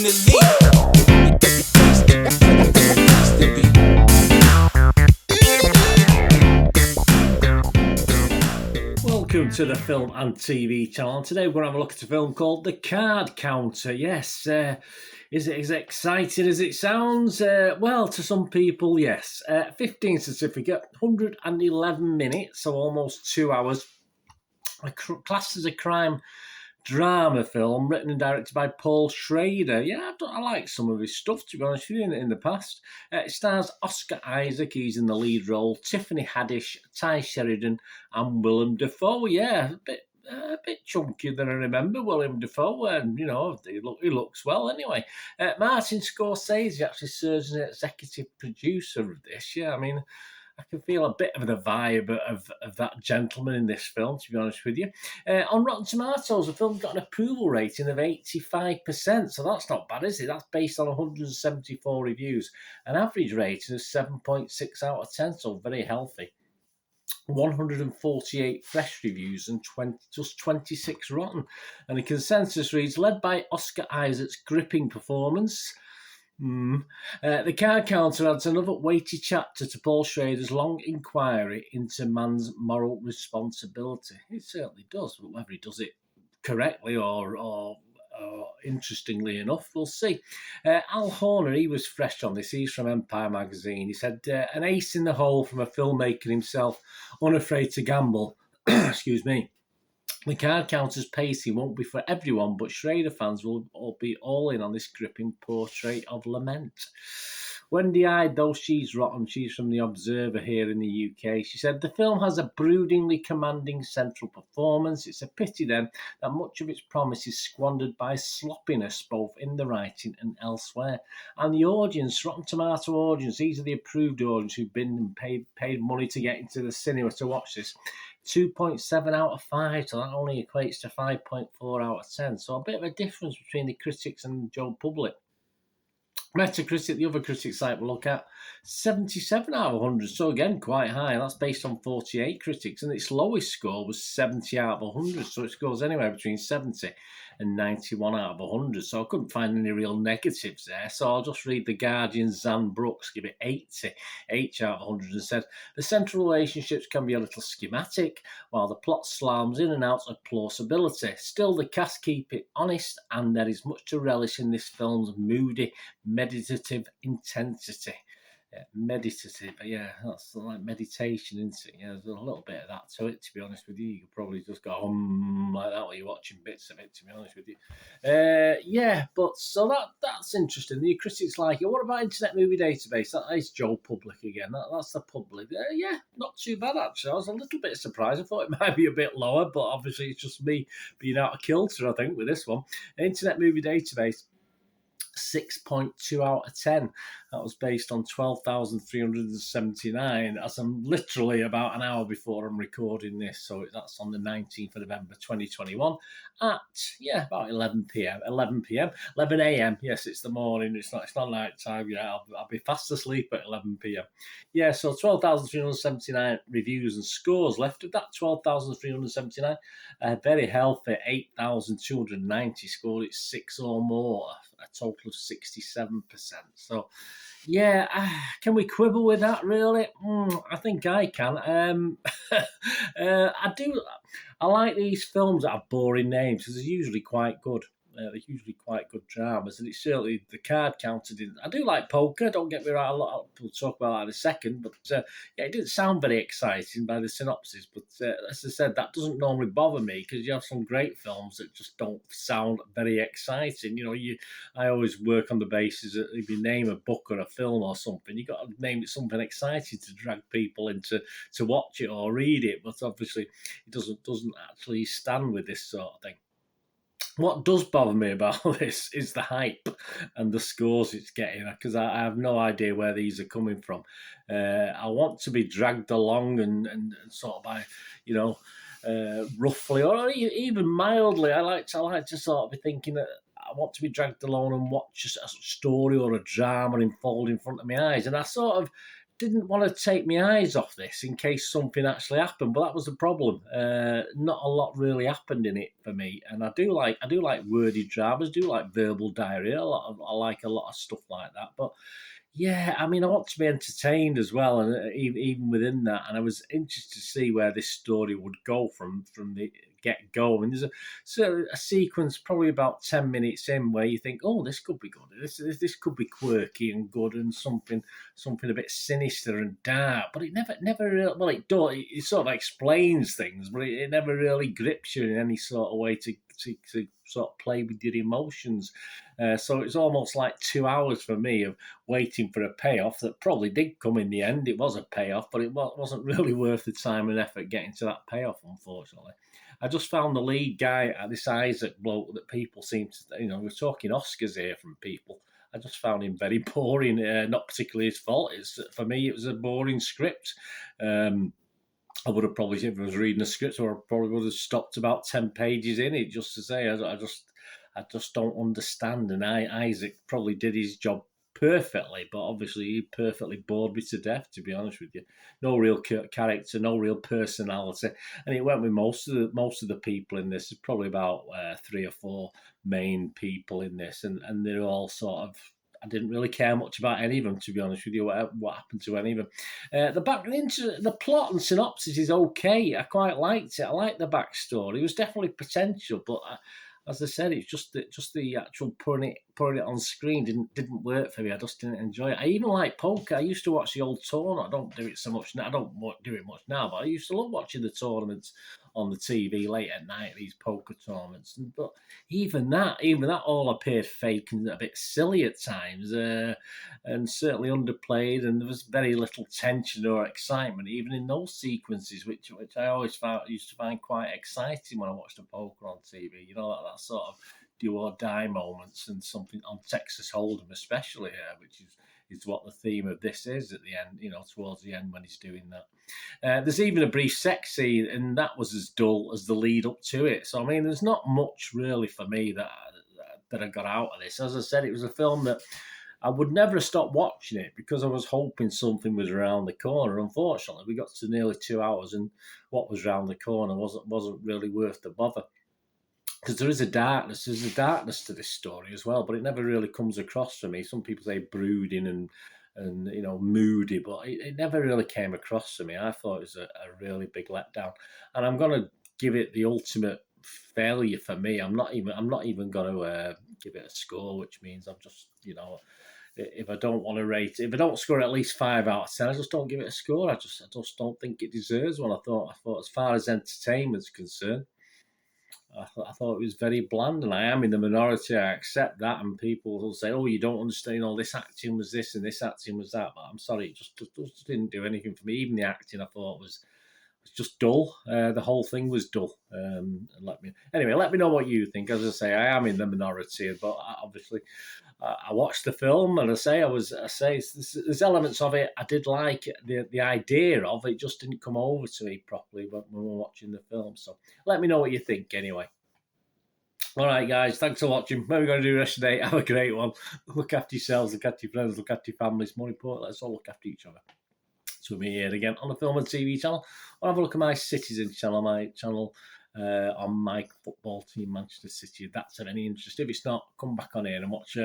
feeling me. Welcome to the Film and TV channel. Today we're going to have a look at a film called The Card Counter. Yes, is it as exciting as it sounds? Well, to some people, yes. 15 certificate, 111 minutes, so almost 2 hours. Classed as a crime drama film written and directed by Paul Schrader. Yeah, I like some of his stuff, to be honest with you, in the past. It stars Oscar Isaac, he's in the lead role, Tiffany Haddish, Ty Sheridan, and Willem Dafoe. Yeah, a bit chunkier than I remember Willem Dafoe, and, you know, he looks well anyway. Martin Scorsese actually serves as an executive producer of this. Yeah, I mean, I can feel a bit of the vibe of that gentleman in this film, to be honest with you. On Rotten Tomatoes, the film got an approval rating of 85%, so that's not bad, is it? That's based on 174 reviews. An average rating of 7.6 out of 10, so very healthy. 148 fresh reviews and just 26 rotten. And the consensus reads, led by Oscar Isaac's gripping performance, The Card Counter adds another weighty chapter to Paul Schrader's long inquiry into man's moral responsibility. It certainly does, but whether he does it correctly or interestingly enough, we'll see. Al Horner, he was fresh on this. He's from Empire magazine. He said, an ace in the hole from a filmmaker himself, unafraid to gamble. Excuse me. The Card Counter's pacing won't be for everyone, but Schrader fans will all be all in on this gripping portrait of lament. Wendy-eyed, though she's rotten, she's from The Observer here in the UK. She said, the film has a broodingly commanding central performance. It's a pity, then, that much of its promise is squandered by sloppiness, both in the writing and elsewhere. And the audience, Rotten Tomato audience, these are the approved audience who've been and paid money to get into the cinema to watch this. 2.7 out of 5, so that only equates to 5.4 out of 10. So a bit of a difference between the critics and the Joe public. Metacritic, the other critic site we'll look at, 77 out of 100, so again quite high. That's based on 48 critics, and its lowest score was 70 out of 100, so it scores anywhere between 70 and 91 out of 100, so I couldn't find any real negatives there. So I'll just read The Guardian's Zan Brooks, give it 8 out of 100, and said, the central relationships can be a little schematic, while the plot slams in and out of plausibility. Still, the cast keep it honest, and there is much to relish in this film's moody, meditative intensity. Meditative, yeah, that's like meditation, isn't it? Yeah, there's a little bit of that to it, to be honest with you. You could probably just go like that while you're watching bits of it, to be honest with you. Yeah, but so that's interesting. The critics like it. What about Internet Movie Database? That is Joe Public again. That's the public. Yeah, not too bad, actually. I was a little bit surprised. I thought it might be a bit lower, but obviously it's just me being out of kilter, I think, with this one. Internet Movie Database, 6.2 out of 10. That was based on 12,379. As I'm literally about an hour before I'm recording this, so that's on the 19th of November 2021 at about 11 a.m. Yes, it's the morning. It's not night time. Yeah, I'll be fast asleep at 11 p.m. Yeah, so 12,379 reviews and scores left of that. 12,379. Very healthy. 8,290 scored. It's 6 or more. A total of 67%. So, yeah, can we quibble with that, really? I think I can. I do. I like these films that have boring names because they're usually quite good. They're usually quite good dramas, and it's certainly The Card Counter didn't. I do like poker, don't get me wrong, a lot of people talk about that in a second, but it didn't sound very exciting by the synopsis, but as I said, that doesn't normally bother me because you have some great films that just don't sound very exciting. You know, I always work on the basis that if you name a book or a film or something, you've got to name it something exciting to drag people into to watch it or read it, but obviously it doesn't actually stand with this sort of thing. What does bother me about this is the hype and the scores it's getting, because I have no idea where these are coming from. I want to be dragged along and sort of by, roughly or even mildly. I like to sort of be thinking that I want to be dragged along and watch a story or a drama unfold in front of my eyes. And I sort of didn't want to take my eyes off this in case something actually happened, but that was the problem. Not a lot really happened in it for me, and I do like wordy dramas, do like verbal diarrhea. I like a lot of stuff like that, but yeah, I mean, I want to be entertained as well, and even within that, and I was interested to see where this story would go from the get go. And there's a sequence probably about 10 minutes in where you think, oh, this could be good. This could be quirky and good, and something a bit sinister and dark. But it never really, well, it sort of explains things, but it never really grips you in any sort of way to sort of play with your emotions. So it's almost like 2 hours for me of waiting for a payoff that probably did come in the end. It was a payoff, but it wasn't really worth the time and effort getting to that payoff, unfortunately. I just found the lead guy, this Isaac bloke, that people seem to, we're talking Oscars here from people. I just found him very boring, not particularly his fault. For me, it was a boring script. I would have probably, if I was reading a script, or I probably would have stopped about 10 pages in it just to say, I just don't understand. And Isaac probably did his job perfectly, but obviously he perfectly bored me to death, to be honest with you. No real character, no real personality, and it went with most of the people in this. There's probably about 3 or 4 main people in this, and they're all sort of. I didn't really care much about any of them, to be honest with you. What happened to any of them? The plot and synopsis is okay. I quite liked it. I liked the backstory. It was definitely potential, but as I said, it's just the actual putting it on screen didn't work for me. I just didn't enjoy it. I even like poker. I used to watch the old tournament. I don't do it so much now. I don't do it much now, but I used to love watching the tournaments on the TV late at night. These poker tournaments, but even that all appeared fake and a bit silly at times, and certainly underplayed. And there was very little tension or excitement even in those sequences, which I always used to find quite exciting when I watched a poker on TV. That sort of do or die moments, and something on Texas Hold'em especially, which is what the theme of this is at the end, towards the end when he's doing that. There's even a brief sex scene, and that was as dull as the lead up to it. So, I mean, there's not much really for me that I got out of this. As I said, it was a film that I would never have stopped watching it because I was hoping something was around the corner. Unfortunately, we got to nearly 2 hours, and what was around the corner wasn't really worth the bother. Because there's a darkness to this story as well, but it never really comes across for me. Some people say brooding and moody, but it never really came across to me. I thought it was a really big letdown, and I'm going to give it the ultimate failure for me. I'm not even going to give it a score, which means I'm just if I don't want to rate it, if I don't score at least 5 out of 10, I just don't give it a score. I just don't think it deserves one. I thought as far as entertainment's concerned, I thought it was very bland, and I am in the minority. I accept that, and people will say, "Oh, you don't understand. This acting was this and this acting was that." But I'm sorry, it just didn't do anything for me. Even the acting, I thought was just dull. The whole thing was dull. Let me know what you think. As I say, I am in the minority, but obviously, I watched the film, and there's elements of it I did like. The idea of it just didn't come over to me properly when we were watching the film. So let me know what you think anyway. All right, guys, thanks for watching. What are we going to do the rest of the day? Have a great one. Look after yourselves, look after your friends, look after your families. More important, let's all look after each other. So me here again on the Film and TV channel. Or have a look at my Citizen channel, on my football team, Manchester City. If that's of any interest. If it's not, come back on here and watch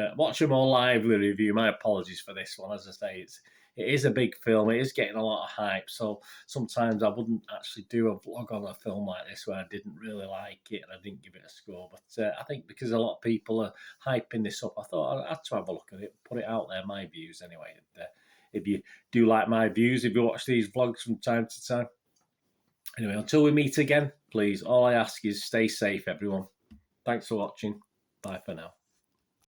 a more lively review. My apologies for this one. As I say, it is a big film. It is getting a lot of hype. So sometimes I wouldn't actually do a vlog on a film like this where I didn't really like it and I didn't give it a score. But I think because a lot of people are hyping this up, I thought I had to have a look at it, put it out there, my views anyway. And, if you do like my views, if you watch these vlogs from time to time. Anyway, until we meet again, please, all I ask is stay safe, everyone. Thanks for watching. Bye for now.